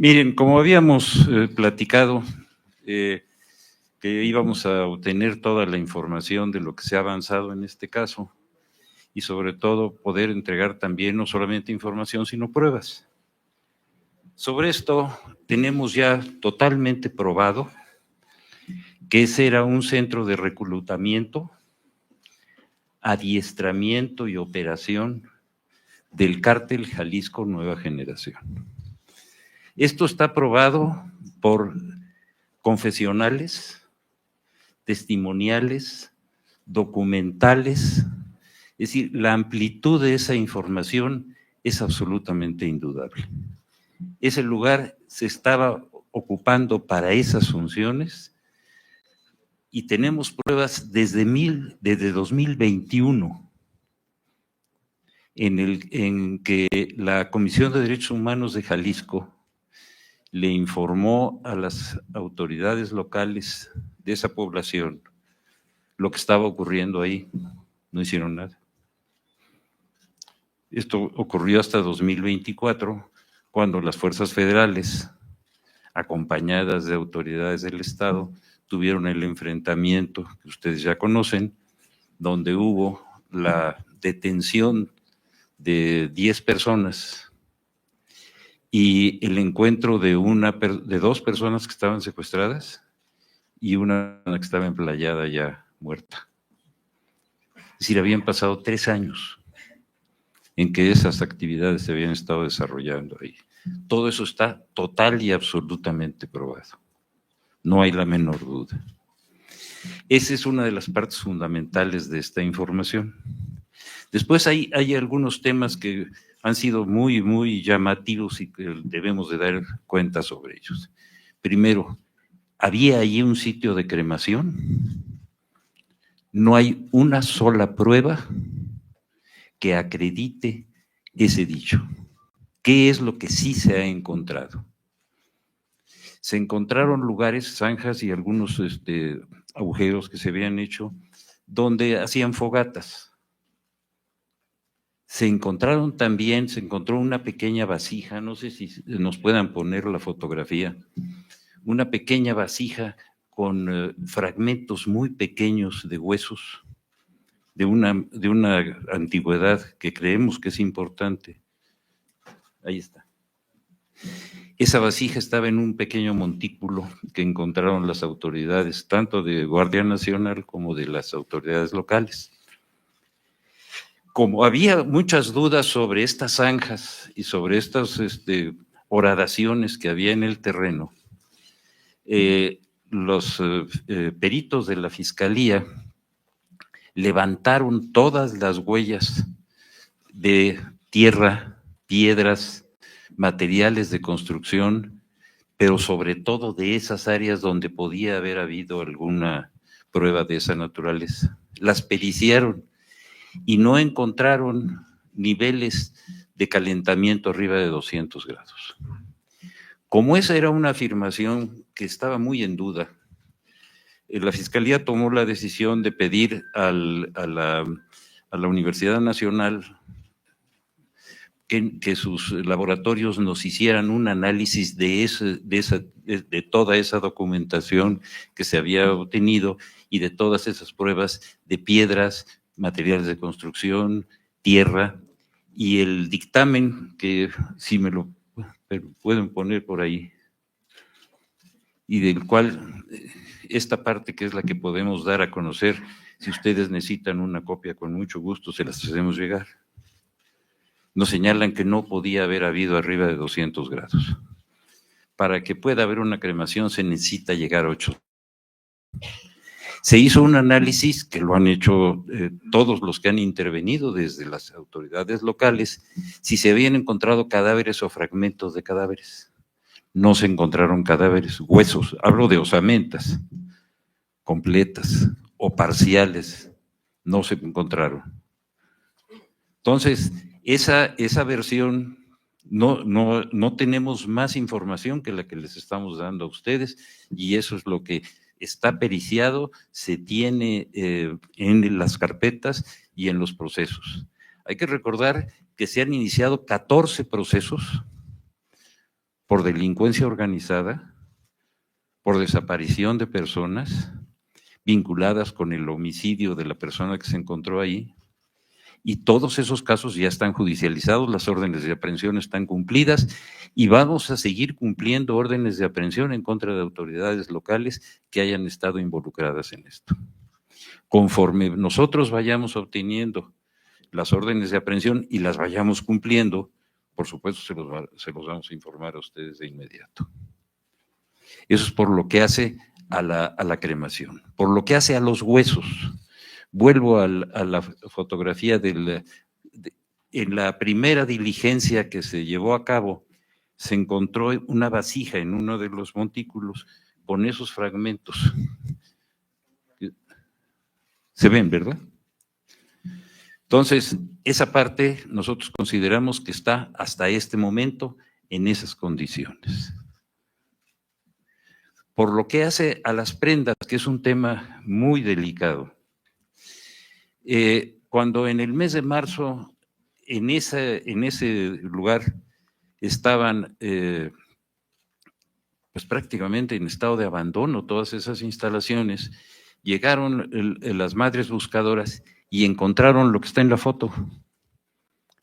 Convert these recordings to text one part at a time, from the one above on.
Miren, como habíamos platicado, que íbamos a obtener toda la información de lo que se ha avanzado en este caso y sobre todo poder entregar también no solamente información, sino pruebas. Sobre esto tenemos ya totalmente probado que ese era un centro de reclutamiento, adiestramiento y operación del Cártel Jalisco Nueva Generación. Esto está probado por confesionales, testimoniales, documentales, es decir, la amplitud de esa información es absolutamente indudable. Ese lugar se estaba ocupando para esas funciones y tenemos pruebas desde 2021 en que la Comisión de Derechos Humanos de Jalisco le informó a las autoridades locales de esa población lo que estaba ocurriendo ahí. No hicieron nada. Esto ocurrió hasta 2024, cuando las fuerzas federales, acompañadas de autoridades del Estado, tuvieron el enfrentamiento que ustedes ya conocen, donde hubo la detención de 10 personas y el encuentro de dos personas que estaban secuestradas y una que estaba emplayada ya muerta. Es decir, habían pasado 3 años en que esas actividades se habían estado desarrollando ahí. Todo eso está total y absolutamente probado. No hay la menor duda. Esa es una de las partes fundamentales de esta información. Después hay algunos temas que han sido muy, muy llamativos y que debemos de dar cuenta sobre ellos. Primero, ¿había allí un sitio de cremación? No hay una sola prueba que acredite ese dicho. ¿Qué es lo que sí se ha encontrado? Se encontraron lugares, zanjas y algunos agujeros que se habían hecho donde hacían fogatas. Se encontró una pequeña vasija, no sé si nos puedan poner la fotografía, una pequeña vasija con fragmentos muy pequeños de huesos de una antigüedad que creemos que es importante. Ahí está. Esa vasija estaba en un pequeño montículo que encontraron las autoridades, tanto de Guardia Nacional como de las autoridades locales. Como había muchas dudas sobre estas zanjas y sobre estas horadaciones que había en el terreno, los peritos de la Fiscalía levantaron todas las huellas de tierra, piedras, materiales de construcción, pero sobre todo de esas áreas donde podía haber habido alguna prueba de esa naturaleza. Las periciaron y no encontraron niveles de calentamiento arriba de 200 grados. Como esa era una afirmación que estaba muy en duda, la Fiscalía tomó la decisión de pedir a la Universidad Nacional que sus laboratorios nos hicieran un análisis de toda esa documentación que se había obtenido y de todas esas pruebas de piedras, materiales de construcción, tierra, y el dictamen, que si me lo pueden poner por ahí, y del cual esta parte que es la que podemos dar a conocer, si ustedes necesitan una copia, con mucho gusto se las hacemos llegar. Nos señalan que no podía haber habido arriba de 200 grados. Para que pueda haber una cremación se necesita llegar a 8. Se hizo un análisis que lo han hecho todos los que han intervenido desde las autoridades locales, si se habían encontrado cadáveres o fragmentos de cadáveres. No se encontraron cadáveres, huesos, hablo de osamentas completas o parciales, no se encontraron. Entonces, esa versión, no tenemos más información que la que les estamos dando a ustedes, y eso es lo que está periciado, se tiene en las carpetas y en los procesos. Hay que recordar que se han iniciado 14 procesos por delincuencia organizada, por desaparición de personas vinculadas con el homicidio de la persona que se encontró ahí, y todos esos casos ya están judicializados, las órdenes de aprehensión están cumplidas y vamos a seguir cumpliendo órdenes de aprehensión en contra de autoridades locales que hayan estado involucradas en esto. Conforme nosotros vayamos obteniendo las órdenes de aprehensión y las vayamos cumpliendo, por supuesto se los vamos a informar a ustedes de inmediato. Eso es por lo que hace a la cremación. Por lo que hace a los huesos, vuelvo a la fotografía en la primera diligencia que se llevó a cabo, se encontró una vasija en uno de los montículos con esos fragmentos. Se ven, ¿verdad? Entonces, esa parte nosotros consideramos que está hasta este momento en esas condiciones. Por lo que hace a las prendas, que es un tema muy delicado. Cuando en el mes de marzo, en ese lugar, estaban pues prácticamente en estado de abandono todas esas instalaciones, llegaron las madres buscadoras y encontraron lo que está en la foto.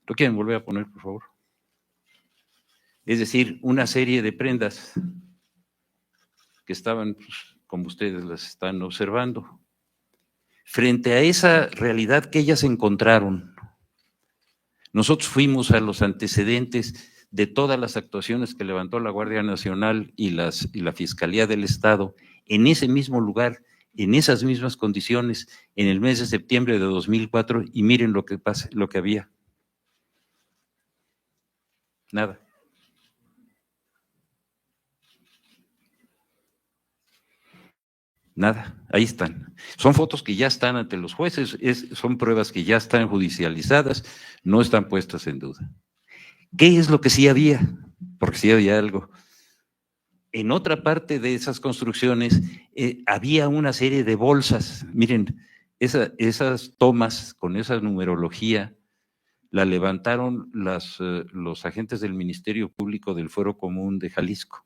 ¿Lo quieren volver a poner, por favor? Es decir, una serie de prendas que estaban, pues, como ustedes las están observando. Frente a esa realidad que ellas encontraron, nosotros fuimos a los antecedentes de todas las actuaciones que levantó la Guardia Nacional y la Fiscalía del Estado en ese mismo lugar, en esas mismas condiciones, en el mes de septiembre de 2004, y miren lo que había. Nada. Nada, ahí están. Son fotos que ya están ante los jueces, son pruebas que ya están judicializadas, no están puestas en duda. ¿Qué es lo que sí había? Porque sí había algo. En otra parte de esas construcciones había una serie de bolsas. Miren, esas tomas con esa numerología la levantaron los agentes del Ministerio Público del Fuero Común de Jalisco.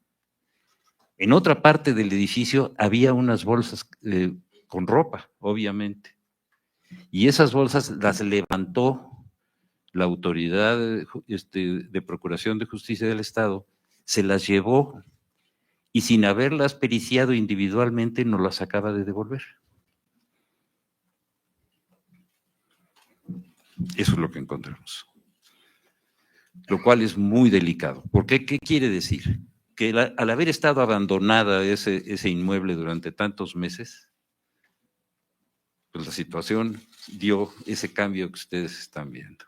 En otra parte del edificio había unas bolsas con ropa, obviamente, y esas bolsas las levantó la autoridad de Procuración de Justicia del Estado, se las llevó y sin haberlas periciado individualmente nos las acaba de devolver. Eso es lo que encontramos. Lo cual es muy delicado. ¿Por qué? ¿Qué quiere decir? Que al haber estado abandonada ese inmueble durante tantos meses, pues la situación dio ese cambio que ustedes están viendo.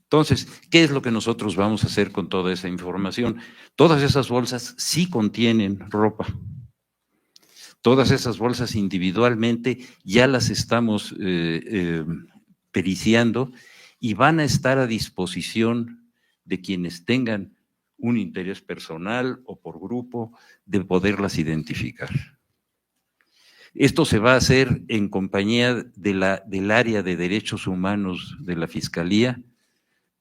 Entonces, ¿qué es lo que nosotros vamos a hacer con toda esa información? Todas esas bolsas sí contienen ropa. Todas esas bolsas individualmente ya las estamos periciando y van a estar a disposición de quienes tengan un interés personal o por grupo de poderlas identificar. Esto se va a hacer en compañía del área de derechos humanos de la Fiscalía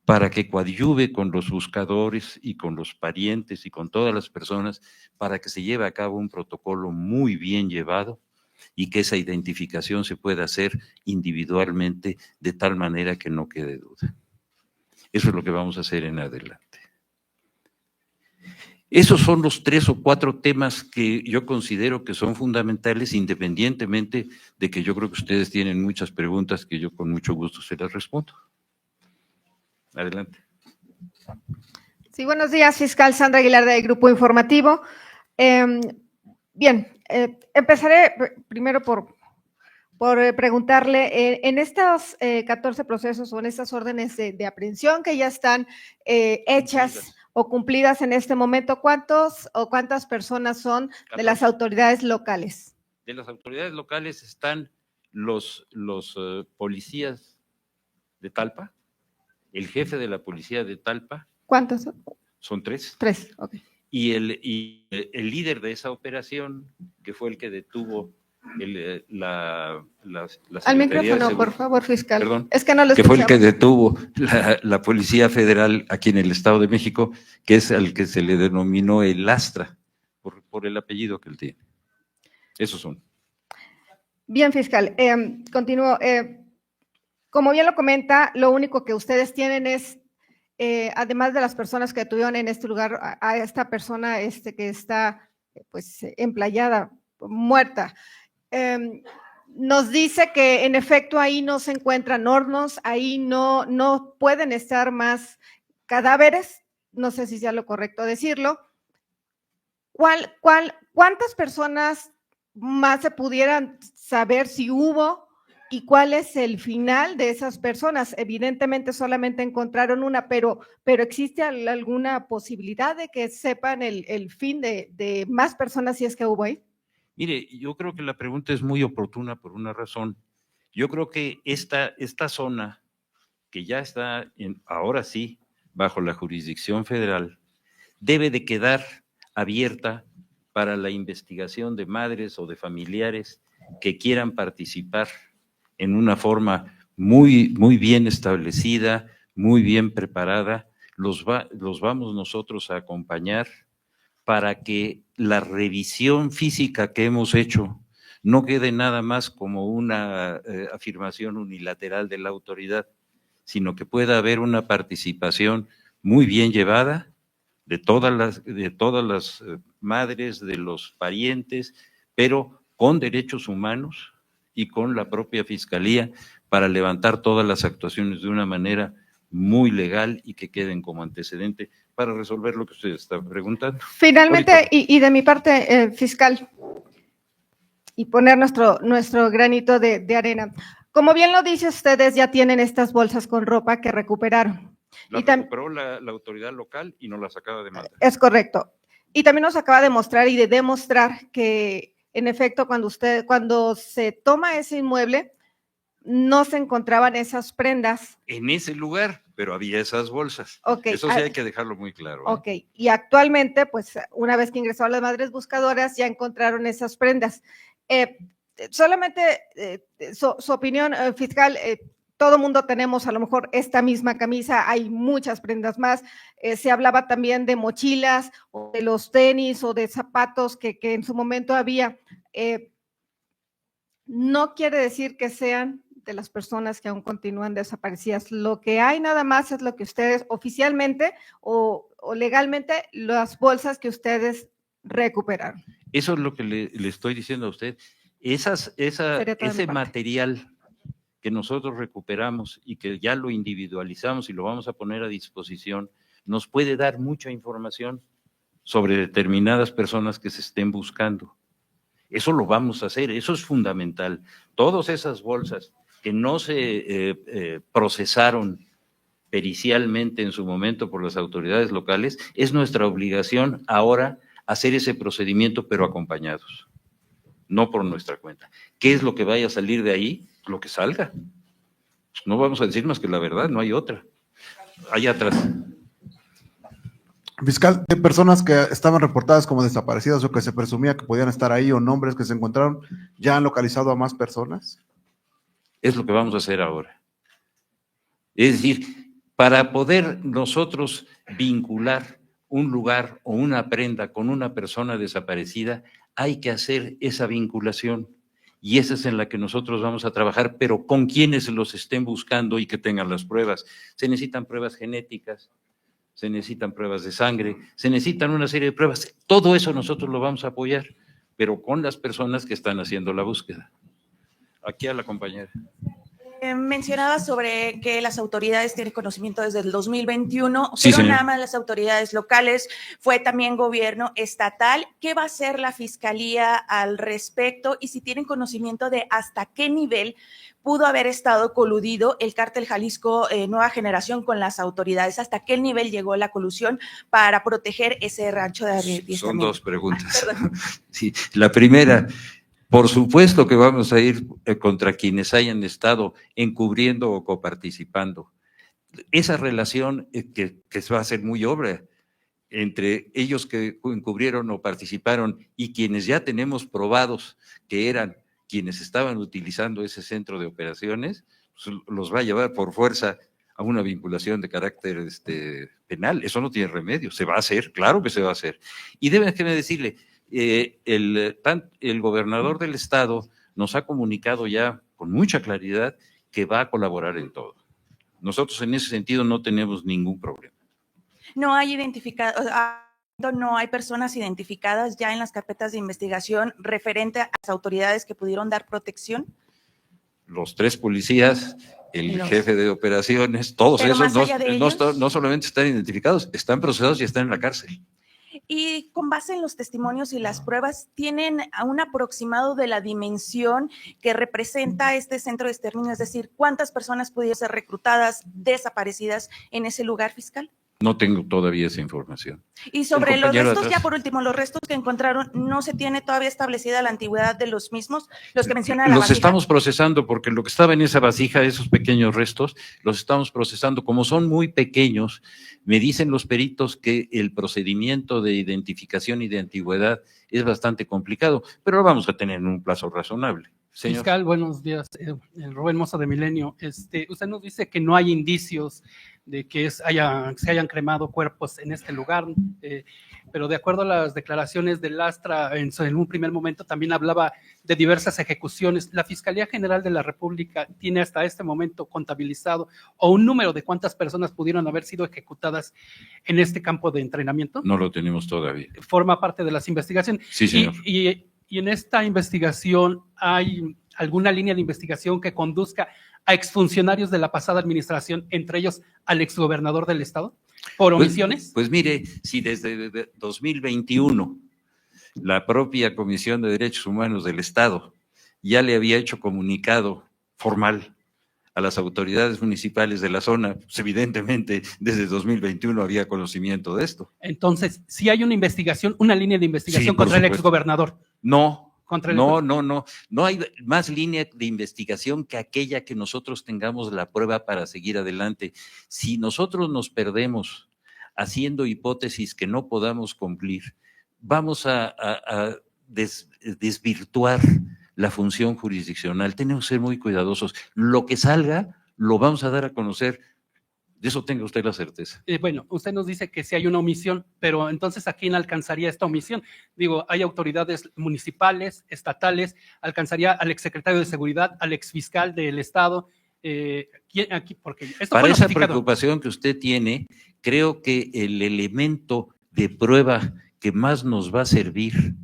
para que coadyuve con los buscadores y con los parientes y con todas las personas para que se lleve a cabo un protocolo muy bien llevado y que esa identificación se pueda hacer individualmente de tal manera que no quede duda. Eso es lo que vamos a hacer en adelante. Esos son los 3 o 4 temas que yo considero que son fundamentales, independientemente de que yo creo que ustedes tienen muchas preguntas que yo con mucho gusto se las respondo. Adelante. Sí, buenos días, fiscal Sandra Aguilar de Grupo Informativo. Bien, empezaré primero por preguntarle, en estos 14 procesos o en estas órdenes de aprehensión que ya están hechas o cumplidas en este momento, ¿cuántas personas son de las autoridades locales? De las autoridades locales están los policías de Talpa, el jefe de la policía de Talpa. ¿Cuántos son? Son 3. 3, ok. Y el líder de esa operación, que fue el que detuvo la Al Secretaría de micrófono, Seguridad, por favor, fiscal. perdón, Es que no lo que fue el que escuchamos. detuvo la Policía Federal aquí en el Estado de México, que es al que se le denominó el Astra, por el apellido que él tiene. Esos son. Bien, fiscal. Continúo. Como bien lo comenta, lo único que ustedes tienen es, además de las personas que detuvieron en este lugar, a esta persona que está pues emplayada, muerta. Nos dice que en efecto ahí no se encuentran hornos, ahí no pueden estar más cadáveres, no sé si sea lo correcto decirlo. ¿Cuántas personas más se pudieran saber si hubo y cuál es el final de esas personas? Evidentemente solamente encontraron una, pero ¿existe alguna posibilidad de que sepan el fin de más personas si es que hubo ahí? Mire, yo creo que la pregunta es muy oportuna por una razón. Yo creo que esta zona, que ya está ahora sí bajo la jurisdicción federal, debe de quedar abierta para la investigación de madres o de familiares que quieran participar en una forma muy bien establecida, muy bien preparada. Los vamos nosotros a acompañar para que la revisión física que hemos hecho no quede nada más como una afirmación unilateral de la autoridad, sino que pueda haber una participación muy bien llevada de todas las madres, de los parientes, pero con derechos humanos y con la propia fiscalía para levantar todas las actuaciones de una manera muy legal y que queden como antecedente para resolver lo que usted está preguntando. Finalmente, y de mi parte, fiscal, y poner nuestro granito de arena. Como bien lo dice, ustedes ya tienen estas bolsas con ropa que recuperaron. Las recuperó la autoridad local y nos las acaba de mandar. Es correcto. Y también nos acaba de mostrar y de demostrar que, en efecto, cuando se toma ese inmueble, no se encontraban esas prendas. En ese lugar, pero había esas bolsas. Okay. Eso sí hay que dejarlo muy claro. Ok, y actualmente, pues, una vez que ingresaron las madres buscadoras, ya encontraron esas prendas. Solamente su opinión, fiscal, todo mundo tenemos a lo mejor esta misma camisa, hay muchas prendas más. Se hablaba también de mochilas, o de los tenis, o de zapatos que en su momento había. No quiere decir que sean de las personas que aún continúan desaparecidas. Lo que hay nada más es lo que ustedes oficialmente o legalmente, las bolsas que ustedes recuperaron. Eso es lo que le estoy diciendo a usted. Ese material que nosotros recuperamos y que ya lo individualizamos y lo vamos a poner a disposición, nos puede dar mucha información sobre determinadas personas que se estén buscando. Eso lo vamos a hacer, eso es fundamental. Todas esas bolsas que no se procesaron pericialmente en su momento por las autoridades locales, es nuestra obligación ahora hacer ese procedimiento, pero acompañados, no por nuestra cuenta. ¿Qué es lo que vaya a salir de ahí? Lo que salga. No vamos a decir más que la verdad, no hay otra. Allá atrás. Fiscal, de personas que estaban reportadas como desaparecidas o que se presumía que podían estar ahí o nombres que se encontraron, ¿ya han localizado a más personas? Es lo que vamos a hacer ahora. Es decir, para poder nosotros vincular un lugar o una prenda con una persona desaparecida, hay que hacer esa vinculación. Y esa es en la que nosotros vamos a trabajar, pero con quienes los estén buscando y que tengan las pruebas. Se necesitan pruebas genéticas, se necesitan pruebas de sangre, se necesitan una serie de pruebas. Todo eso nosotros lo vamos a apoyar, pero con las personas que están haciendo la búsqueda. Aquí a la compañera. Mencionaba sobre que las autoridades tienen conocimiento desde el 2021, sí, pero señor. nada más las autoridades locales, fue también gobierno estatal. ¿Qué va a hacer la fiscalía al respecto? Y si tienen conocimiento de hasta qué nivel pudo haber estado coludido el cártel Jalisco Nueva Generación con las autoridades, hasta qué nivel llegó la colusión para proteger ese rancho de adiestramiento. Son dos preguntas. Sí, la primera, por supuesto que vamos a ir contra quienes hayan estado encubriendo o coparticipando. Esa relación que va a ser muy obra entre ellos que encubrieron o participaron y quienes ya tenemos probados que eran quienes estaban utilizando ese centro de operaciones, pues, los va a llevar por fuerza a una vinculación de carácter penal. Eso no tiene remedio, se va a hacer, claro que se va a hacer. Y déjenme decirle, el gobernador del estado nos ha comunicado ya con mucha claridad que va a colaborar en todo. Nosotros en ese sentido no tenemos ningún problema. No hay no hay personas identificadas ya en las carpetas de investigación referente a las autoridades que pudieron dar protección. Los 3 policías, el jefe de operaciones, todos esos no solamente están identificados, están procesados y están en la cárcel. Y con base en los testimonios y las pruebas, ¿tienen un aproximado de la dimensión que representa este centro de exterminio? Es decir, ¿cuántas personas pudieron ser reclutadas, desaparecidas en ese lugar, fiscal? No tengo todavía esa información. Y sobre los restos, ya por último, los restos que encontraron, ¿no se tiene todavía establecida la antigüedad de los mismos? Los que menciona la vasija. Los estamos procesando porque lo que estaba en esa vasija, esos pequeños restos, los estamos procesando. Como son muy pequeños, me dicen los peritos que el procedimiento de identificación y de antigüedad es bastante complicado, pero lo vamos a tener en un plazo razonable. Señor. Fiscal, buenos días. Rubén Moza de Milenio. Usted nos dice que no hay indicios de que se hayan cremado cuerpos en este lugar, pero de acuerdo a las declaraciones del Astra, en un primer momento también hablaba de diversas ejecuciones. ¿La Fiscalía General de la República tiene hasta este momento contabilizado o un número de cuántas personas pudieron haber sido ejecutadas en este campo de entrenamiento? No lo tenemos todavía. ¿Forma parte de las investigaciones? Sí, señor. Y en esta investigación, ¿hay alguna línea de investigación que conduzca a exfuncionarios de la pasada administración, entre ellos al exgobernador del estado, por omisiones? Pues mire, si desde 2021 la propia Comisión de Derechos Humanos del estado ya le había hecho comunicado formal a las autoridades municipales de la zona, pues evidentemente desde 2021 había conocimiento de esto. Entonces, ¿sí hay una investigación, una línea de investigación contra el exgobernador? No, no hay más línea de investigación que aquella que nosotros tengamos la prueba para seguir adelante. Si nosotros nos perdemos haciendo hipótesis que no podamos cumplir, vamos a desvirtuar la función jurisdiccional. Tenemos que ser muy cuidadosos. Lo que salga, lo vamos a dar a conocer. De eso tenga usted la certeza. Bueno, usted nos dice que sí hay una omisión, pero entonces ¿a quién alcanzaría esta omisión? Digo, hay autoridades municipales, estatales, alcanzaría al exsecretario de Seguridad, al exfiscal del Estado. Porque esto para esa preocupación que usted tiene, creo que el elemento de prueba que más nos va a servir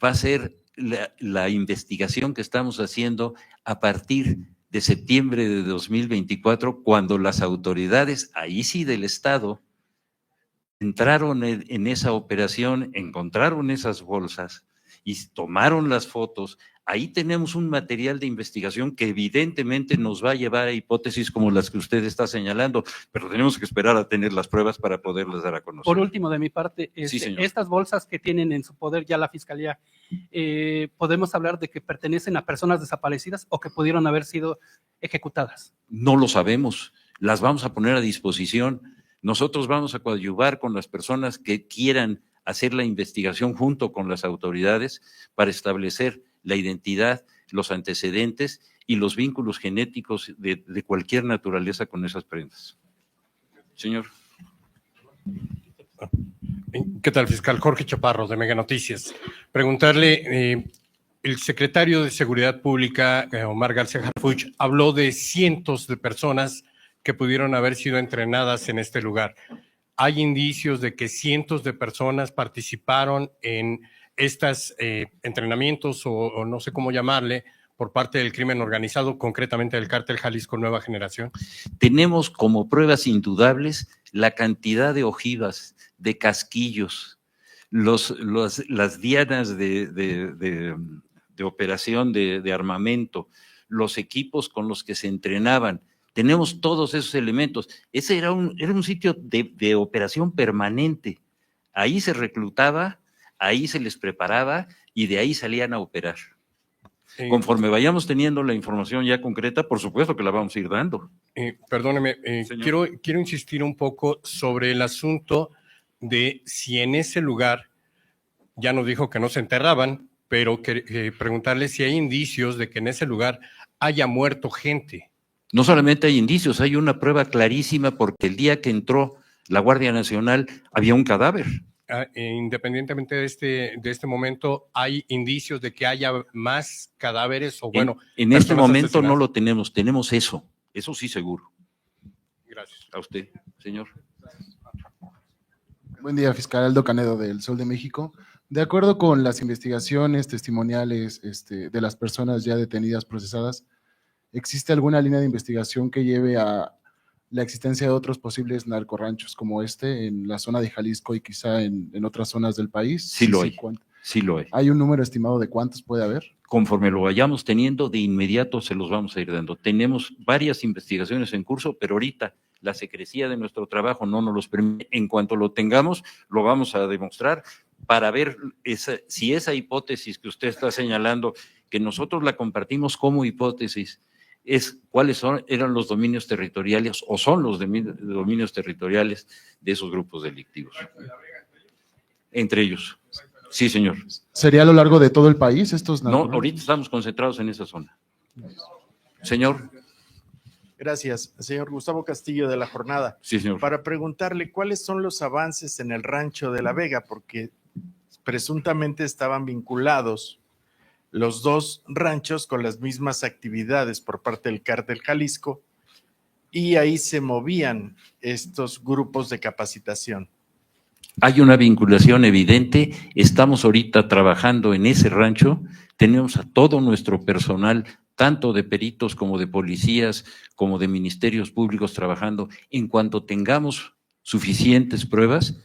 va a ser la investigación que estamos haciendo a partir de septiembre de 2024, cuando las autoridades, ahí sí del Estado, entraron en esa operación, encontraron esas bolsas y tomaron las fotos. Ahí tenemos un material de investigación que evidentemente nos va a llevar a hipótesis como las que usted está señalando, pero tenemos que esperar a tener las pruebas para poderlas dar a conocer. Por último, de mi parte, sí, estas bolsas que tienen en su poder ya la Fiscalía, ¿podemos hablar de que pertenecen a personas desaparecidas o que pudieron haber sido ejecutadas? No lo sabemos, las vamos a poner a disposición. Nosotros vamos a coadyuvar con las personas que quieran hacer la investigación junto con las autoridades para establecer la identidad, los antecedentes y los vínculos genéticos de cualquier naturaleza con esas prendas. Señor. ¿Qué tal, fiscal? Jorge Chaparro, de Mega Noticias. Preguntarle, el secretario de Seguridad Pública, Omar García Harfuch, habló de cientos de personas que pudieron haber sido entrenadas en este lugar. ¿Hay indicios de que cientos de personas participaron en estos entrenamientos o no sé cómo llamarle, por parte del crimen organizado, concretamente del Cártel Jalisco Nueva Generación? Tenemos como pruebas indudables la cantidad de ojivas, de casquillos, las dianas de operación de armamento, los equipos con los que se entrenaban. Tenemos todos esos elementos. Ese era un sitio de operación permanente. Ahí se reclutaba, ahí se les preparaba y de ahí salían a operar. Conforme vayamos teniendo la información ya concreta, por supuesto que la vamos a ir dando. Perdóneme, quiero insistir un poco sobre el asunto de si en ese lugar, ya nos dijo que no se enterraban, pero preguntarle si hay indicios de que en ese lugar haya muerto gente. No solamente hay indicios, hay una prueba clarísima porque el día que entró la Guardia Nacional había un cadáver. Independientemente de este momento, ¿hay indicios de que haya más cadáveres o bueno? En este personas momento no asesinadas? lo tenemos eso sí seguro. Gracias. A usted, señor. Buen día, fiscal Aldo Canedo del Sol de México. De acuerdo con las investigaciones testimoniales de las personas ya detenidas, procesadas, ¿existe alguna línea de investigación que lleve a la existencia de otros posibles narcorranchos como en la zona de Jalisco y quizá en otras zonas del país? Sí lo hay. Sí lo hay. ¿Hay un número estimado de cuántos puede haber? Conforme lo vayamos teniendo, de inmediato se los vamos a ir dando. Tenemos varias investigaciones en curso, pero ahorita la secrecía de nuestro trabajo no nos los permite. En cuanto lo tengamos, lo vamos a demostrar para ver si esa hipótesis que usted está señalando, que nosotros la compartimos como hipótesis, es cuáles eran los dominios territoriales o son los dominios territoriales de esos grupos delictivos. Entre ellos. Sí, señor. ¿Sería a lo largo de todo el país estos No, narcorranchos? ahorita estamos concentrados en esa zona. Señor. Gracias, señor Gustavo Castillo de La Jornada. Sí, señor. Para preguntarle cuáles son los avances en el rancho de La Vega, porque presuntamente estaban vinculados los dos ranchos con las mismas actividades por parte del Cártel Jalisco y ahí se movían estos grupos de capacitación. Hay una vinculación evidente, estamos ahorita trabajando en ese rancho, tenemos a todo nuestro personal, tanto de peritos como de policías, como de ministerios públicos trabajando. En cuanto tengamos suficientes pruebas,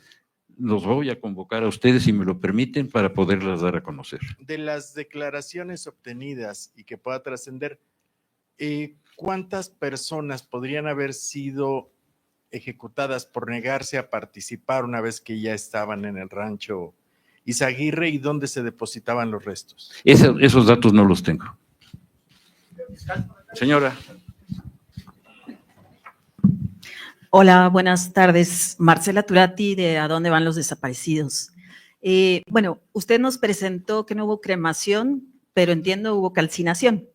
los voy a convocar a ustedes, si me lo permiten, para poderlas dar a conocer. De las declaraciones obtenidas y que pueda trascender, ¿cuántas personas podrían haber sido ejecutadas por negarse a participar una vez que ya estaban en el rancho Izaguirre y dónde se depositaban los restos? Esos datos no los tengo. Señora. Hola, buenas tardes. Marcela Turati, de ¿A dónde van los desaparecidos? Bueno, usted nos presentó que no hubo cremación, pero entiendo hubo calcinación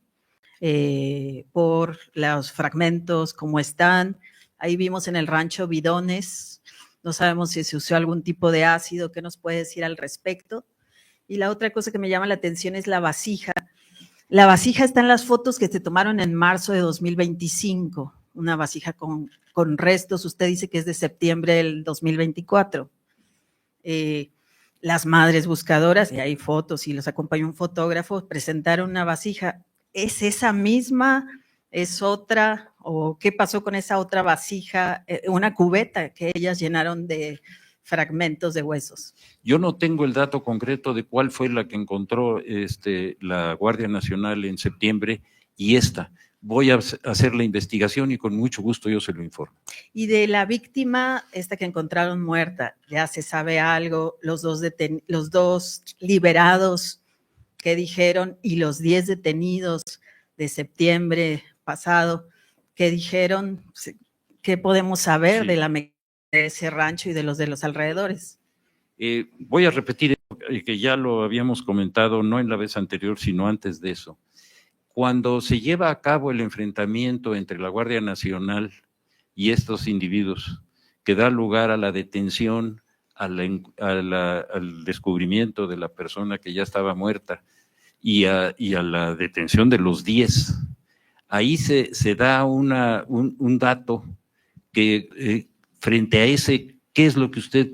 por los fragmentos, cómo están. Ahí vimos en el rancho bidones. No sabemos si se usó algún tipo de ácido. ¿Qué nos puede decir al respecto? Y la otra cosa que me llama la atención es la vasija. La vasija está en las fotos que se tomaron en marzo de 2025. Una vasija con restos, usted dice que es de septiembre del 2024. Las madres buscadoras, y hay fotos y los acompañó un fotógrafo, presentaron una vasija. ¿Es esa misma? ¿Es otra? ¿O qué pasó con esa otra vasija? Una cubeta que ellas llenaron de fragmentos de huesos. Yo no tengo el dato concreto de cuál fue la que encontró la Guardia Nacional en septiembre y esta. Voy a hacer la investigación y con mucho gusto yo se lo informo. Y de la víctima, esta que encontraron muerta, ¿ya se sabe algo? Los dos liberados, ¿qué dijeron? Y los 10 detenidos de septiembre pasado, ¿qué dijeron? ¿Qué podemos saber Sí. de ese rancho y de los alrededores? Voy a repetir que ya lo habíamos comentado, no en la vez anterior, sino antes de eso. Cuando se lleva a cabo el enfrentamiento entre la Guardia Nacional y estos individuos, que da lugar a la detención, al descubrimiento de la persona que ya estaba muerta y a la detención de los 10, ahí se da un dato que frente a ese, ¿qué es lo que usted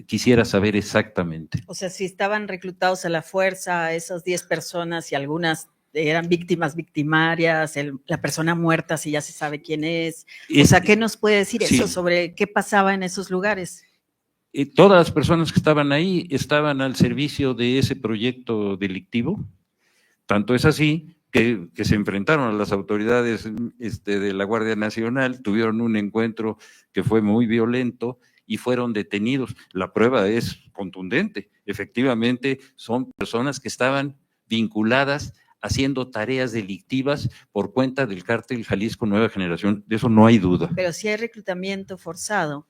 quisiera saber exactamente? O sea, si estaban reclutados a la fuerza esas 10 personas y algunas eran víctimas victimarias, la persona muerta, si ya se sabe quién es. O sea, ¿qué nos puede decir Sí. eso sobre qué pasaba en esos lugares? Todas las personas que estaban ahí estaban al servicio de ese proyecto delictivo. Tanto es así que se enfrentaron a las autoridades de la Guardia Nacional, tuvieron un encuentro que fue muy violento y fueron detenidos. La prueba es contundente. Efectivamente, son personas que estaban vinculadas haciendo tareas delictivas por cuenta del Cártel Jalisco Nueva Generación. De eso no hay duda. Pero si hay reclutamiento forzado,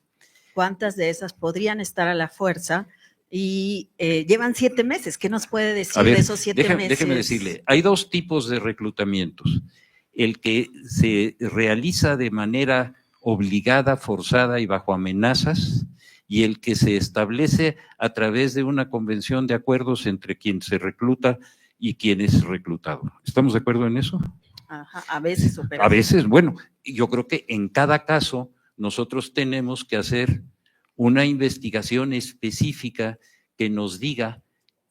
¿cuántas de esas podrían estar a la fuerza y llevan 7 meses. ¿Qué nos puede decir A ver, de esos 7 meses? déjeme decirle, hay dos tipos de reclutamientos. El que se realiza de manera obligada, forzada y bajo amenazas, y el que se establece a través de una convención de acuerdos entre quien se recluta y quien es reclutado. ¿Estamos de acuerdo en eso? Ajá, a veces opera. A veces, bueno, yo creo que en cada caso nosotros tenemos que hacer una investigación específica que nos diga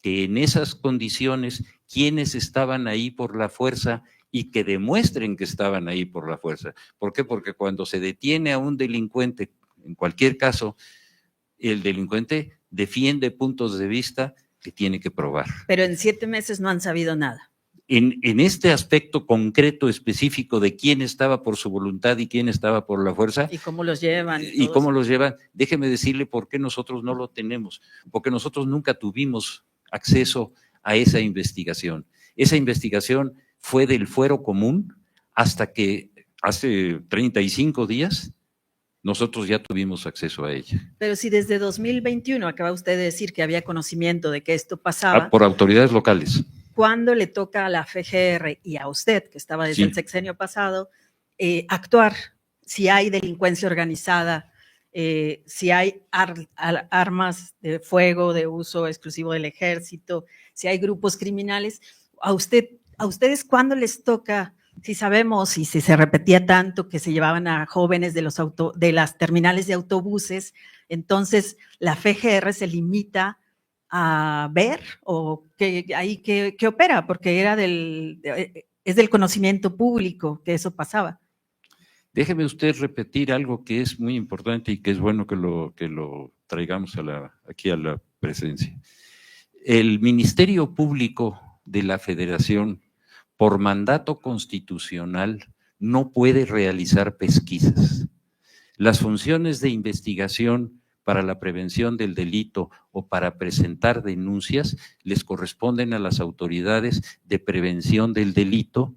que en esas condiciones quienes estaban ahí por la fuerza y que demuestren que estaban ahí por la fuerza. ¿Por qué? Porque cuando se detiene a un delincuente, en cualquier caso, el delincuente defiende puntos de vista que tiene que probar. Pero en 7 meses no han sabido nada. En este aspecto concreto, específico de quién estaba por su voluntad y quién estaba por la fuerza. ¿Y cómo los llevan? Y cómo los llevan, déjeme decirle por qué nosotros no lo tenemos. Porque nosotros nunca tuvimos acceso a esa investigación. Esa investigación fue del fuero común hasta que hace 35 días nosotros ya tuvimos acceso a ella. Pero si desde 2021 acaba usted de decir que había conocimiento de que esto pasaba. Por autoridades locales. ¿Cuándo le toca a la FGR y a usted, que estaba desde Sí. el sexenio pasado, actuar si hay delincuencia organizada, si hay armas de fuego de uso exclusivo del ejército, si hay grupos criminales? ¿A ustedes cuándo les toca? Si sabemos y si se repetía tanto que se llevaban a jóvenes de las terminales de autobuses, entonces la FGR se limita a ver o que opera, porque es del conocimiento público que eso pasaba. Déjeme usted repetir algo que es muy importante y que es bueno que lo traigamos aquí a la presencia. El Ministerio Público de la Federación, por mandato constitucional, no puede realizar pesquisas. Las funciones de investigación para la prevención del delito o para presentar denuncias les corresponden a las autoridades de prevención del delito,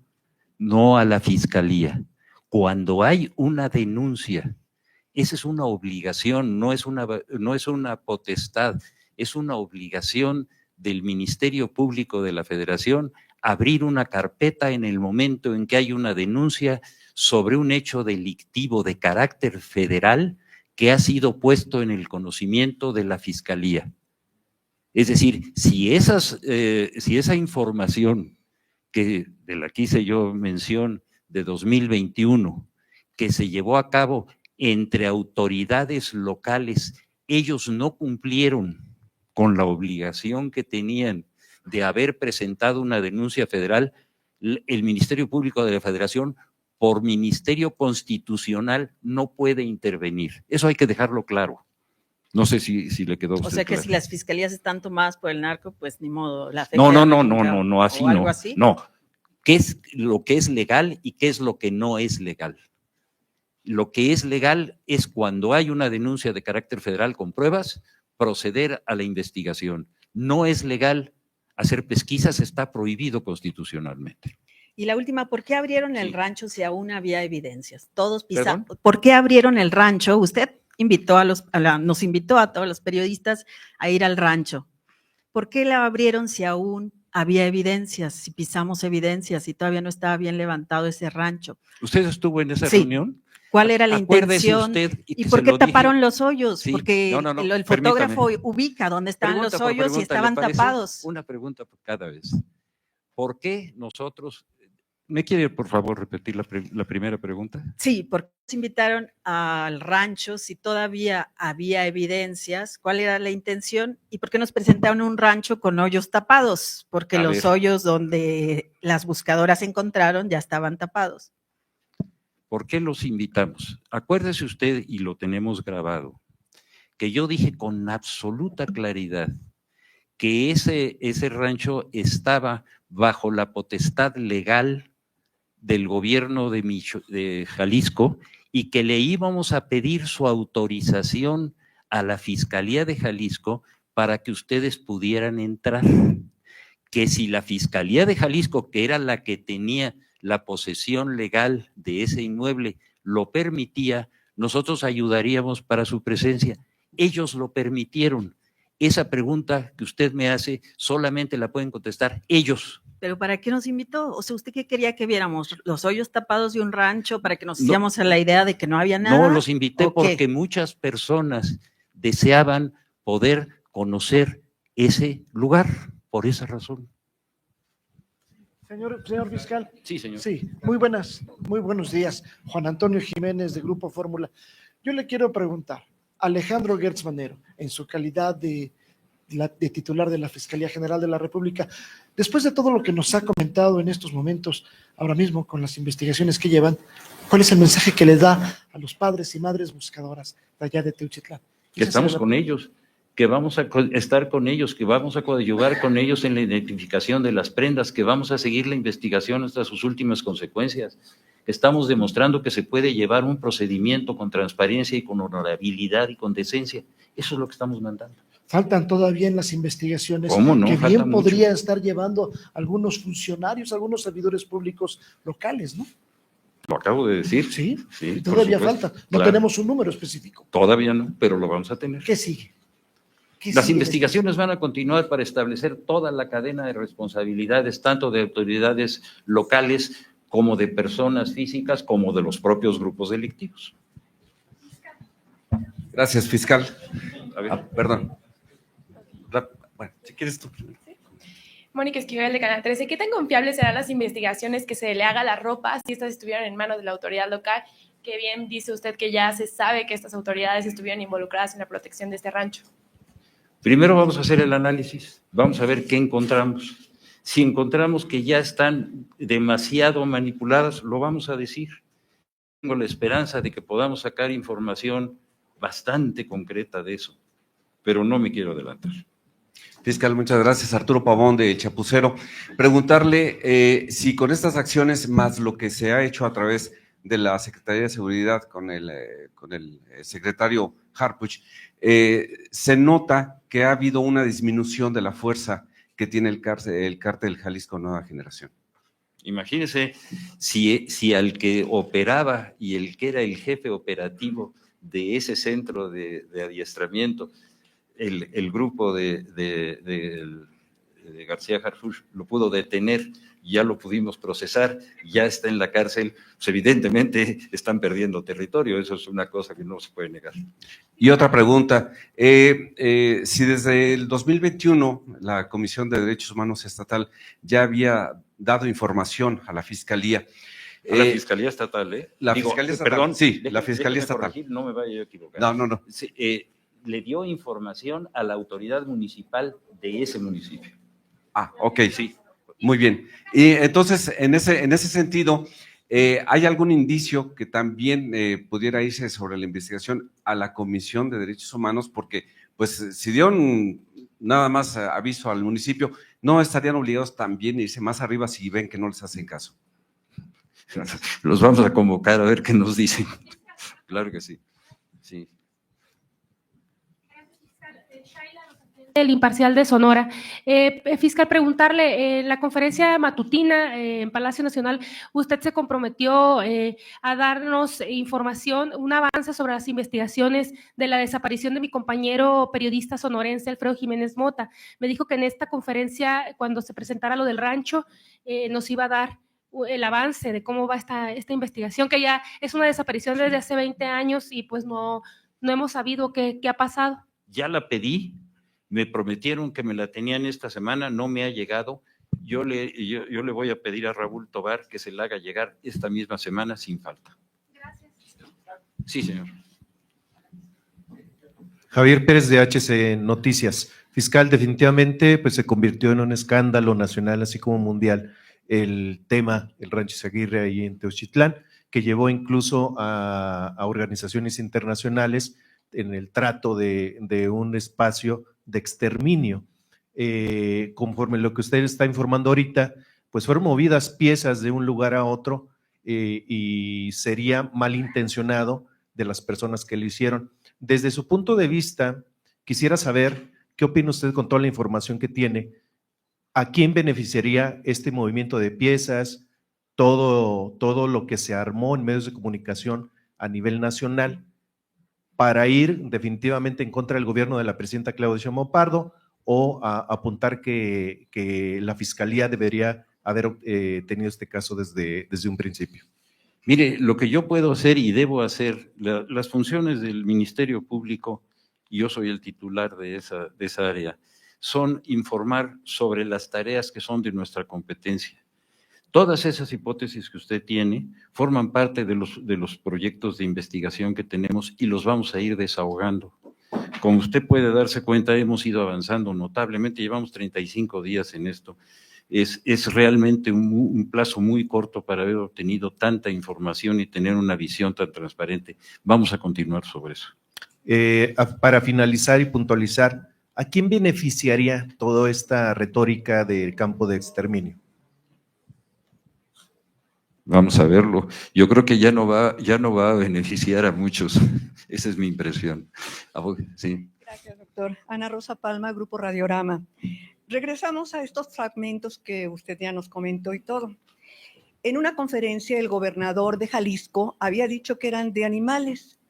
no a la Fiscalía. Cuando hay una denuncia, esa es una obligación, no es una potestad, es una obligación del Ministerio Público de la Federación abrir una carpeta en el momento en que hay una denuncia sobre un hecho delictivo de carácter federal que ha sido puesto en el conocimiento de la Fiscalía. Es decir, si esa información de la que hice yo mención de 2021, que se llevó a cabo entre autoridades locales, ellos no cumplieron con la obligación que tenían de haber presentado una denuncia federal, el Ministerio Público de la Federación, por ministerio constitucional, no puede intervenir. Eso hay que dejarlo claro. No sé si le quedó a usted O sea que claro. si las fiscalías están tomadas por el narco, pues ni modo. La No, FGR así o algo no. así. No, ¿qué es lo que es legal y qué es lo que no es legal? Lo que es legal es cuando hay una denuncia de carácter federal con pruebas, proceder a la investigación. No es legal hacer pesquisas, está prohibido constitucionalmente. Y la última, ¿por qué abrieron el Sí. rancho si aún había evidencias? Todos ¿Perdón? ¿Por qué abrieron el rancho? Usted nos invitó a todos los periodistas a ir al rancho. ¿Por qué la abrieron si aún había evidencias, si pisamos evidencias, si todavía no estaba bien levantado ese rancho? ¿Usted estuvo en esa Sí. reunión? ¿Cuál era la Acuérdese intención? usted ¿Y que por se qué lo dije. taparon los hoyos? Sí. Porque No, el permítame. fotógrafo ubica dónde estaban Pregunta los por hoyos y pregunta, ¿le estaban parece? tapados. Una pregunta por cada vez. ¿Por qué nosotros? ¿Me quiere, por favor, repetir la primera pregunta? Sí, porque nos invitaron al rancho si todavía había evidencias, cuál era la intención y por qué nos presentaron un rancho con hoyos tapados, porque A los ver. hoyos donde las buscadoras encontraron ya estaban tapados. ¿Por qué los invitamos? Acuérdese usted, y lo tenemos grabado, que yo dije con absoluta claridad que ese rancho estaba bajo la potestad legal del gobierno de Jalisco y que le íbamos a pedir su autorización a la Fiscalía de Jalisco para que ustedes pudieran entrar. Que si la Fiscalía de Jalisco, que era la que tenía la posesión legal de ese inmueble, lo permitía, nosotros ayudaríamos para su presencia. Ellos lo permitieron. esa pregunta que usted me hace solamente la pueden contestar ellos. ¿Pero para qué nos invitó? O sea, ¿usted qué quería que viéramos? ¿Los hoyos tapados de un rancho para que nos No. hiciéramos a la idea de que no había nada? No, los invité ¿O qué? porque muchas personas deseaban poder conocer ese lugar, por esa razón. Señor fiscal. Sí, señor. Sí, muy buenos días. Juan Antonio Jiménez, de Grupo Fórmula. Yo le quiero preguntar, Alejandro Gertz Manero, en su calidad de titular de la Fiscalía General de la República, después de todo lo que nos ha comentado en estos momentos, ahora mismo con las investigaciones que llevan, ¿cuál es el mensaje que le da a los padres y madres buscadoras de allá de Teuchitlán? Que estamos con ellos, que vamos a estar con ellos, que vamos a coadyuvar con ellos en la identificación de las prendas, que vamos a seguir la investigación hasta sus últimas consecuencias. Estamos demostrando que se puede llevar un procedimiento con transparencia y con honorabilidad y con decencia. Eso es lo que estamos mandando. Faltan todavía en las investigaciones ¿Cómo no? que Falta bien mucho. podría estar llevando algunos funcionarios, algunos servidores públicos locales, ¿no? Lo acabo de decir. Sí, Sí, por todavía supuesto. falta. No Claro. tenemos un número específico. Todavía no, pero lo vamos a tener. ¿Qué sigue? ¿Qué Las sigue? investigaciones van a continuar para establecer toda la cadena de responsabilidades, tanto de autoridades locales como de personas físicas, como de los propios grupos delictivos. Gracias, fiscal. A ver. Perdón. Bueno, si quieres tú. Mónica Esquivel, de Canal 13. ¿Qué tan confiables serán las investigaciones que se le haga a la ropa si estas estuvieran en manos de la autoridad local? Que bien dice usted que ya se sabe que estas autoridades estuvieron involucradas en la protección de este rancho. Primero vamos a hacer el análisis, vamos a ver qué encontramos. Si encontramos que ya están demasiado manipuladas, lo vamos a decir. Tengo la esperanza de que podamos sacar información bastante concreta de eso, pero no me quiero adelantar. Fiscal, muchas gracias. Arturo Pavón, de Chapucero. Preguntarle si con estas acciones, más lo que se ha hecho a través de la Secretaría de Seguridad con el secretario Harfuch, se nota que ha habido una disminución de la fuerza que tiene el cártel Jalisco Nueva Generación. Imagínese si al que operaba y el que era el jefe operativo de ese centro de adiestramiento, el grupo de García Harfuch lo pudo detener, ya lo pudimos procesar, ya está en la cárcel, pues evidentemente están perdiendo territorio, eso es una cosa que no se puede negar. Y otra pregunta, si desde el 2021 la Comisión de Derechos Humanos Estatal ya había dado información a la Fiscalía. A la Fiscalía Estatal, ¿eh? La Fiscalía Estatal, perdón, sí, la Fiscalía Estatal. Corregir, no me vaya yo a equivocar. No. Sí, le dio información a la autoridad municipal de ese municipio. Ah, ok, sí, muy bien. Y entonces, en ese sentido, ¿hay algún indicio que también pudiera irse sobre la investigación a la Comisión de Derechos Humanos? Porque, pues, si dieron nada más aviso al municipio, ¿no estarían obligados también a irse más arriba si ven que no les hacen caso? Los vamos a convocar a ver qué nos dicen. Claro que sí. Sí. El Imparcial de Sonora. Fiscal, preguntarle, en la conferencia matutina en Palacio Nacional, usted se comprometió a darnos información, un avance sobre las investigaciones de la desaparición de mi compañero periodista sonorense, Alfredo Jiménez Mota. Me dijo que en esta conferencia, cuando se presentara lo del rancho, nos iba a dar el avance de cómo va esta investigación, que ya es una desaparición desde hace 20 años y pues no hemos sabido qué ha pasado. Ya la pedí, me prometieron que me la tenían esta semana, no me ha llegado. Yo le voy a pedir a Raúl Tobar que se la haga llegar esta misma semana sin falta. Gracias. Sí, señor. Javier Pérez, de HC Noticias. Fiscal, definitivamente pues se convirtió en un escándalo nacional así como mundial el tema, el Rancho Izaguirre ahí en Teuchitlán, que llevó incluso a organizaciones internacionales en el trato de un espacio de exterminio. Conforme lo que usted está informando ahorita, pues fueron movidas piezas de un lugar a otro y sería malintencionado de las personas que lo hicieron. Desde su punto de vista, quisiera saber qué opina usted con toda la información que tiene. ¿A quién beneficiaría este movimiento de piezas, todo lo que se armó en medios de comunicación a nivel nacional para ir definitivamente en contra del gobierno de la presidenta Claudia Sheinbaum Pardo o a apuntar que la Fiscalía debería haber tenido este caso desde un principio? Mire, lo que yo puedo hacer y debo hacer, las funciones del Ministerio Público, y yo soy el titular de esa área, son informar sobre las tareas que son de nuestra competencia. Todas esas hipótesis que usted tiene forman parte de los proyectos de investigación que tenemos y los vamos a ir desahogando. Como usted puede darse cuenta, hemos ido avanzando notablemente, llevamos 35 días en esto. Es realmente un plazo muy corto para haber obtenido tanta información y tener una visión tan transparente. Vamos a continuar sobre eso. Para finalizar y puntualizar, ¿a quién beneficiaría toda esta retórica del campo de exterminio? Vamos a verlo. Yo creo que ya no va a beneficiar a muchos. Esa es mi impresión. Sí. Gracias, doctor. Ana Rosa Palma, Grupo Radiorama. Regresamos a estos fragmentos que usted ya nos comentó y todo. En una conferencia, el gobernador de Jalisco había dicho que eran de animales.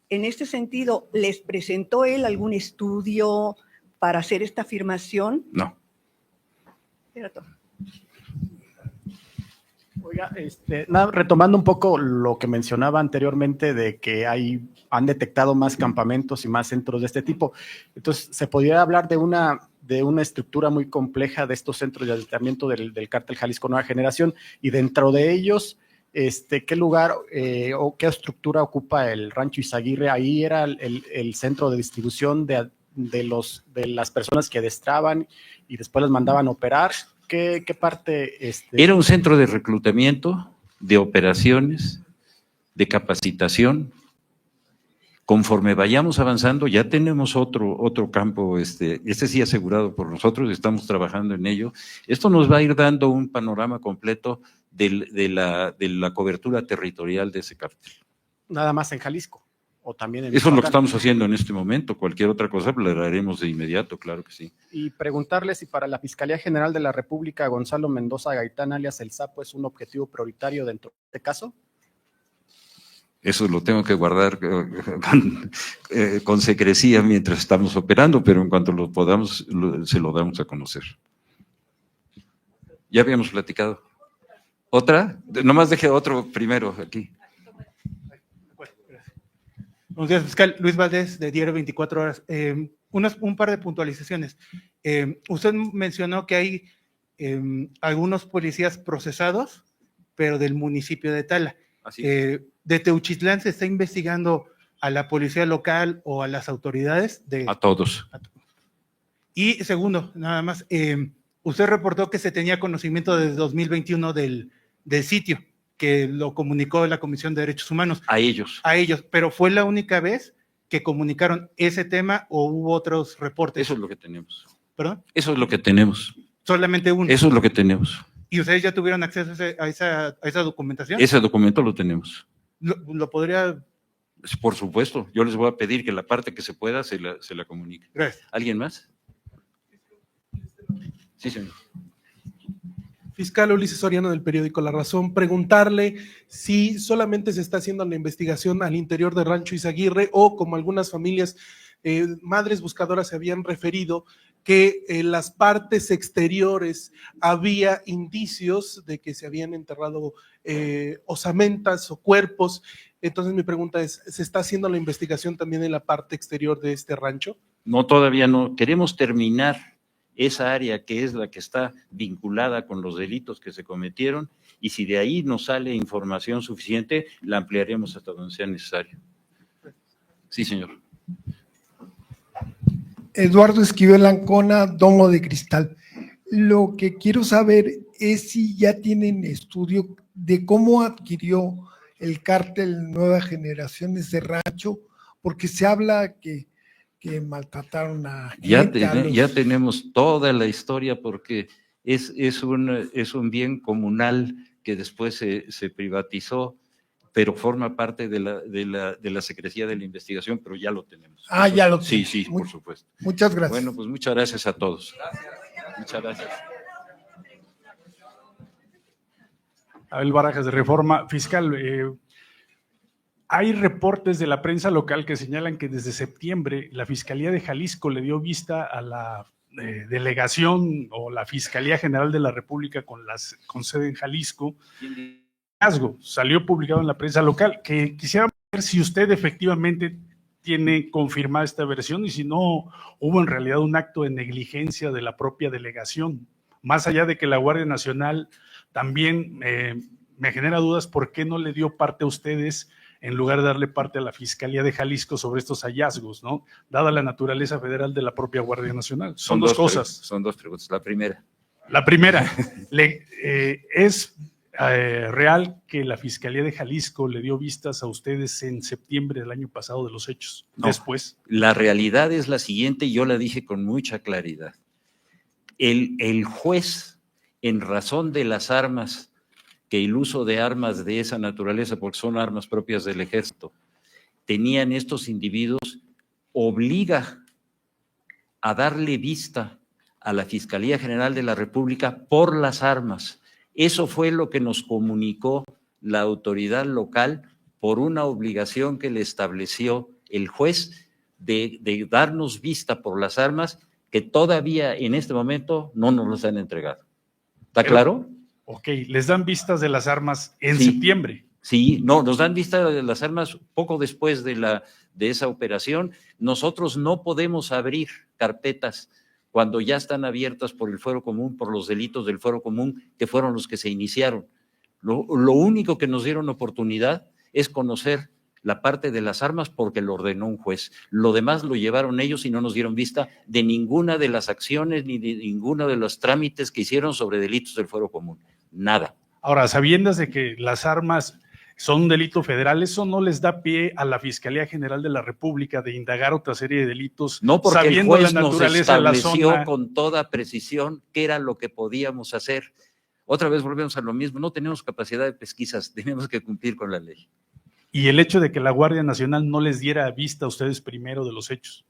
En este sentido, ¿les presentó él algún estudio para hacer esta afirmación? No. Era todo. Oiga, retomando un poco lo que mencionaba anteriormente de que han detectado más campamentos y más centros de este tipo. Entonces, ¿se podría hablar de una estructura muy compleja de estos centros de adiestramiento del Cártel Jalisco Nueva Generación? Y dentro de ellos, ¿qué lugar o qué estructura ocupa el Rancho Izaguirre? Ahí era el centro de distribución de las personas que adestraban y después las mandaban a operar. ¿Qué parte? Era un centro de reclutamiento, de operaciones, de capacitación. Conforme vayamos avanzando, ya tenemos otro campo, este sí asegurado por nosotros, estamos trabajando en ello. Esto nos va a ir dando un panorama completo de la cobertura territorial de ese cártel. Nada más en Jalisco. O también en Eso es lo que Michoacán. estamos haciendo en este momento. Cualquier otra cosa lo haremos de inmediato, claro que sí. Y preguntarle si para la Fiscalía General de la República, Gonzalo Mendoza Gaitán, alias El Sapo, es un objetivo prioritario dentro de este caso. Eso lo tengo que guardar con secrecía mientras estamos operando, pero en cuanto lo podamos, se lo damos a conocer. Ya habíamos platicado. ¿Otra? Nomás deje otro primero aquí. Buenos días, fiscal. Luis Valdés, de Diario 24 Horas. Un par de puntualizaciones. Usted mencionó que hay algunos policías procesados, pero del municipio de Tala. Así es. ¿De Teuchitlán se está investigando a la policía local o a las autoridades? A todos. Y segundo, nada más, usted reportó que se tenía conocimiento desde 2021 del sitio, que lo comunicó la Comisión de Derechos Humanos. A ellos. A ellos, pero ¿fue la única vez que comunicaron ese tema o hubo otros reportes? Eso es lo que tenemos. ¿Perdón? Eso es lo que tenemos. Solamente uno. Eso es lo que tenemos. ¿Y ustedes ya tuvieron acceso a esa documentación? Ese documento lo tenemos. ¿Lo podría...? Por supuesto. Yo les voy a pedir que la parte que se pueda se la comunique. Gracias. ¿Alguien más? Sí, señor. Fiscal Ulises Soriano del periódico La Razón, preguntarle si solamente se está haciendo la investigación al interior de Rancho Izaguirre o como algunas familias, madres buscadoras se habían referido, que en las partes exteriores había indicios de que se habían enterrado osamentas o cuerpos. Entonces mi pregunta es, ¿se está haciendo la investigación también en la parte exterior de este rancho? No, todavía no. Queremos terminar esa área que es la que está vinculada con los delitos que se cometieron, y si de ahí nos sale información suficiente, la ampliaremos hasta donde sea necesario. Sí, señor. Eduardo Esquivel Ancona, Domo de Cristal. Lo que quiero saber es si ya tienen estudio de cómo adquirió el cártel Nueva Generación ese rancho, porque se habla que maltrataron a gente. Ya tenemos toda la historia, porque es un bien comunal que después se privatizó, pero forma parte de la Secretaría de la Investigación, pero ya lo tenemos. Ah, ya lo Sí, tenemos. sí, por supuesto. Muchas gracias. Bueno, pues muchas gracias a todos. Muchas gracias. Abel Barajas de Reforma. Fiscal, Hay reportes de la prensa local que señalan que desde septiembre la Fiscalía de Jalisco le dio vista a la delegación o la Fiscalía General de la República con sede en Jalisco. Salió publicado en la prensa local, que quisiera ver si usted efectivamente tiene confirmada esta versión y si no hubo en realidad un acto de negligencia de la propia delegación, más allá de que la Guardia Nacional también me genera dudas por qué no le dio parte a ustedes en lugar de darle parte a la Fiscalía de Jalisco sobre estos hallazgos, ¿no? Dada la naturaleza federal de la propia Guardia Nacional. Son dos cosas. Son dos preguntas. La primera. La primera, ¿es real que la Fiscalía de Jalisco le dio vistas a ustedes en septiembre del año pasado de los hechos? No. Después. La realidad es la siguiente, y yo la dije con mucha claridad. El juez, en razón de las armas, que el uso de armas de esa naturaleza, porque son armas propias del ejército, tenían estos individuos, obliga a darle vista a la Fiscalía General de la República por las armas. Eso fue lo que nos comunicó la autoridad local por una obligación que le estableció el juez de darnos vista por las armas que todavía en este momento no nos las han entregado. ¿Está claro? Ok, les dan vistas de las armas en septiembre. Sí, no, nos dan vista de las armas poco después de esa operación. Nosotros no podemos abrir carpetas cuando ya están abiertas por el Fuero Común, por los delitos del Fuero Común, que fueron los que se iniciaron. Lo único que nos dieron oportunidad es conocer la parte de las armas porque lo ordenó un juez. Lo demás lo llevaron ellos y no nos dieron vista de ninguna de las acciones ni de ninguno de los trámites que hicieron sobre delitos del Fuero Común. Nada. Ahora, sabiendo de que las armas son un delito federal, ¿eso no les da pie a la Fiscalía General de la República de indagar otra serie de delitos? No, porque sabiendo el juez la nos naturaleza de la estableció zona? con toda precisión qué era lo que podíamos hacer. Otra vez volvemos a lo mismo, no tenemos capacidad de pesquisas, tenemos que cumplir con la ley. Y el hecho de que la Guardia Nacional no les diera vista a ustedes primero de los hechos.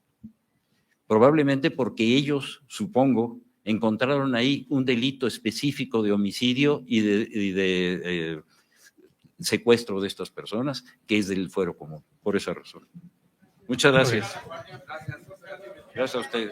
Probablemente porque ellos, supongo, encontraron ahí un delito específico de homicidio y de secuestro de estas personas, que es del Fuero Común, por esa razón. Muchas gracias. Gracias a ustedes.